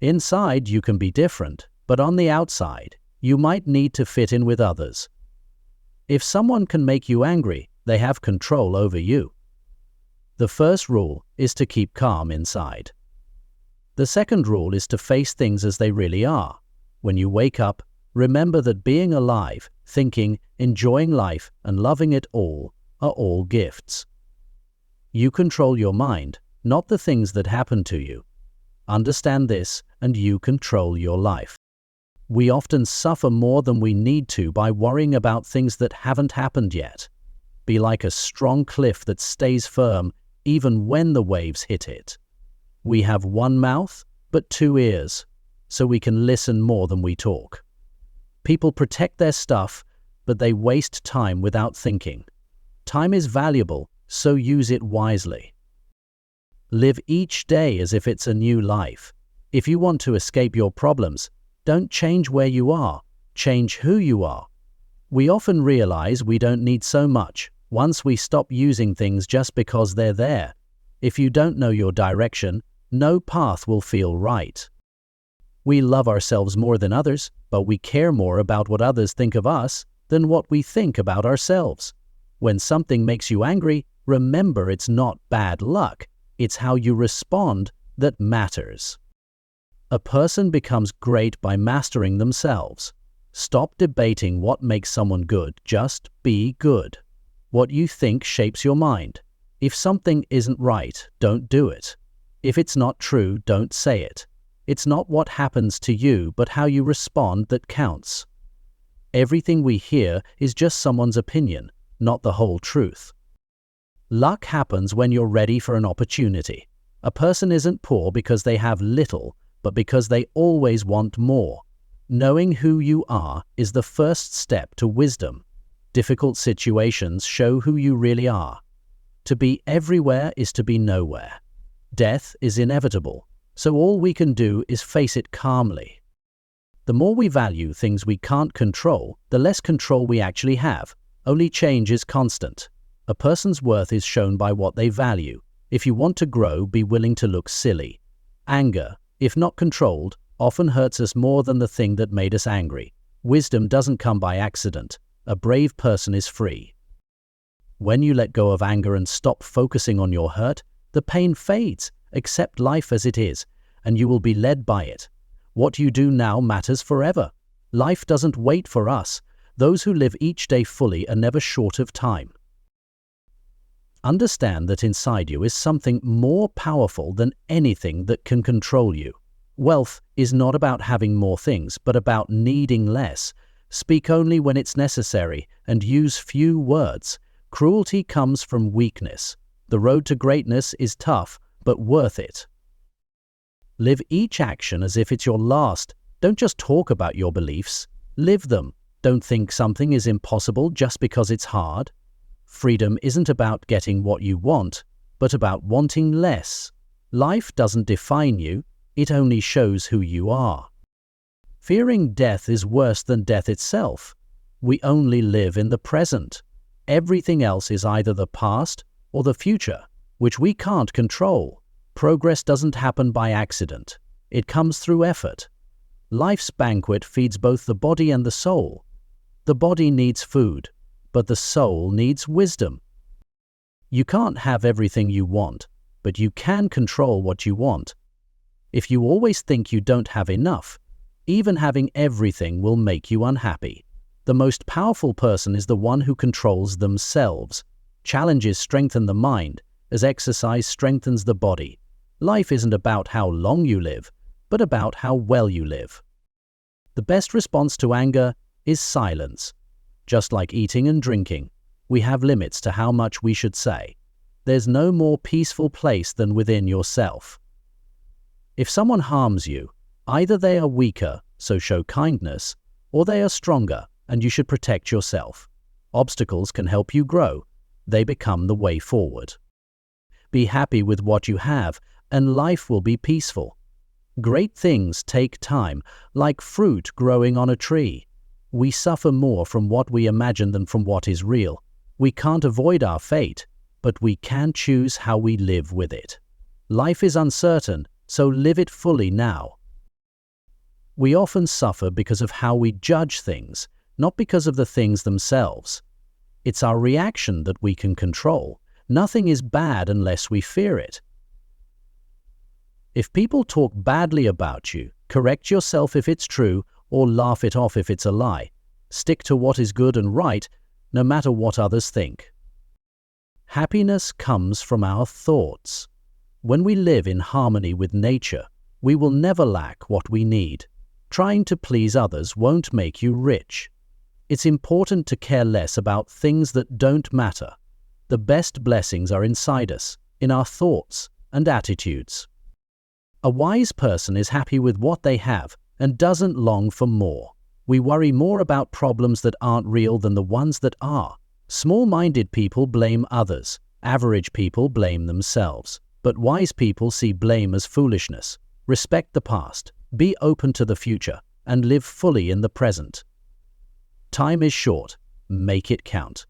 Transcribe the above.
Inside, you can be different, but on the outside, you might need to fit in with others. If someone can make you angry, they have control over you. The first rule is to keep calm inside. The second rule is to face things as they really are. When you wake up, remember that being alive, thinking, enjoying life, and loving it all are all gifts. You control your mind, not the things that happen to you. Understand this, and you control your life. We often suffer more than we need to by worrying about things that haven't happened yet. Be like a strong cliff that stays firm even when the waves hit it. We have one mouth, but two ears, so we can listen more than we talk. People protect their stuff, but they waste time without thinking. Time is valuable, so use it wisely. Live each day as if it's a new life. If you want to escape your problems, don't change where you are, change who you are. We often realize we don't need so much once we stop using things just because they're there. If you don't know your direction, no path will feel right. We love ourselves more than others, but we care more about what others think of us than what we think about ourselves. When something makes you angry, remember it's not bad luck. It's how you respond that matters. A person becomes great by mastering themselves. Stop debating what makes someone good, just be good. What you think shapes your mind. If something isn't right, don't do it. If it's not true, don't say it. It's not what happens to you, but how you respond that counts. Everything we hear is just someone's opinion, not the whole truth. Luck happens when you're ready for an opportunity. A person isn't poor because they have little, but because they always want more. Knowing who you are is the first step to wisdom. Difficult situations show who you really are. To be everywhere is to be nowhere. Death is inevitable, so all we can do is face it calmly. The more we value things we can't control, the less control we actually have. Only change is constant. A person's worth is shown by what they value. If you want to grow, be willing to look silly. Anger, if not controlled, often hurts us more than the thing that made us angry. Wisdom doesn't come by accident. A brave person is free. When you let go of anger and stop focusing on your hurt, the pain fades. Accept life as it is, and you will be led by it. What you do now matters forever. Life doesn't wait for us. Those who live each day fully are never short of time. Understand that inside you is something more powerful than anything that can control you. Wealth is not about having more things, but about needing less. Speak only when it's necessary and use few words. Cruelty comes from weakness. The road to greatness is tough, but worth it. Live each action as if it's your last. Don't just talk about your beliefs. Live them. Don't think something is impossible just because it's hard. Freedom isn't about getting what you want, but about wanting less. Life doesn't define you, it only shows who you are. Fearing death is worse than death itself. We only live in the present. Everything else is either the past or the future, which we can't control. Progress doesn't happen by accident. It comes through effort. Life's banquet feeds both the body and the soul. The body needs food, but the soul needs wisdom. You can't have everything you want, but you can control what you want. If you always think you don't have enough, even having everything will make you unhappy. The most powerful person is the one who controls themselves. Challenges strengthen the mind, as exercise strengthens the body. Life isn't about how long you live, but about how well you live. The best response to anger is silence. Just like eating and drinking, we have limits to how much we should say. There's no more peaceful place than within yourself. If someone harms you, either they are weaker, so show kindness, or they are stronger, and you should protect yourself. Obstacles can help you grow. They become the way forward. Be happy with what you have, and life will be peaceful. Great things take time, like fruit growing on a tree. We suffer more from what we imagine than from what is real. We can't avoid our fate, but we can choose how we live with it. Life is uncertain, so live it fully now. We often suffer because of how we judge things, not because of the things themselves. It's our reaction that we can control. Nothing is bad unless we fear it. If people talk badly about you, correct yourself if it's true, or laugh it off if it's a lie. Stick to what is good and right, no matter what others think. Happiness comes from our thoughts. When we live in harmony with nature, we will never lack what we need. Trying to please others won't make you rich. It's important to care less about things that don't matter. The best blessings are inside us, in our thoughts and attitudes. A wise person is happy with what they have and doesn't long for more. We worry more about problems that aren't real than the ones that are. Small-minded people blame others. Average people blame themselves. But wise people see blame as foolishness. Respect the past, be open to the future, and live fully in the present. Time is short. Make it count.